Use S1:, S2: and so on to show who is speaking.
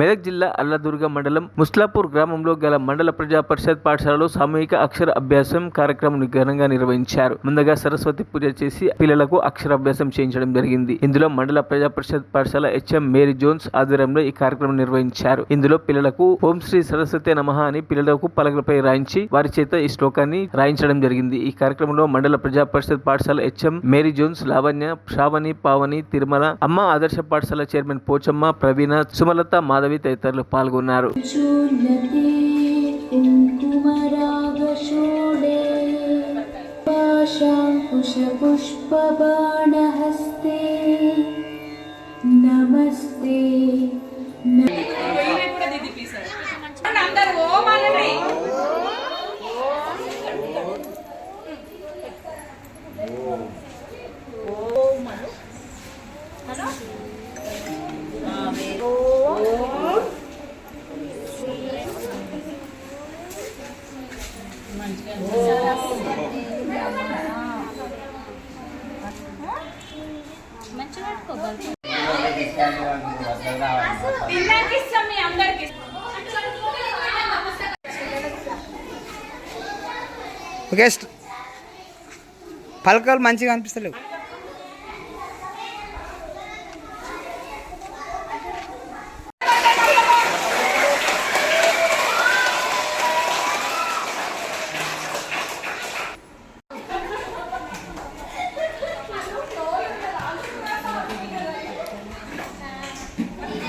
S1: మెదక్ జిల్లా అల్లదుర్గ మండలం ముస్లాపూర్ గ్రామంలో గల మండల ప్రజా పరిషత్ పాఠశాలలో సామూహిక అక్షర అభ్యాసం కార్యక్రమం ఘనంగా నిర్వహించారు. ముందుగా సరస్వతి పూజ చేసి పిల్లలకు అక్షరాభ్యాసం చేయించడం జరిగింది. ఇందులో మండల ప్రజా పరిషత్ పాఠశాల హెచ్ఎం మేరీ జోన్స్ ఆధ్వర్యంలో ఈ కార్యక్రమం నిర్వహించారు. ఇందులో పిల్లలకు ఓం శ్రీ సరస్వతి నమః అని పిల్లలకు పలకలపై రాయించి వారి చేత ఈ శ్లోకాన్ని రాయించడం జరిగింది. ఈ కార్యక్రమంలో మండల ప్రజా పరిషత్ పాఠశాల HM Mary Jones, Lavanya, Sravani, Pavani, Tirumala, అమ్మ ఆదర్శ పాఠశాల చైర్మన్ పోచమ్మ, ప్రవీణ, సుమలత, మాధవి తదితరులు పాల్గొన్నారు.
S2: నమస్తే
S3: ఓకే, పలకలు మంచిగా అనిపిస్తలేవు.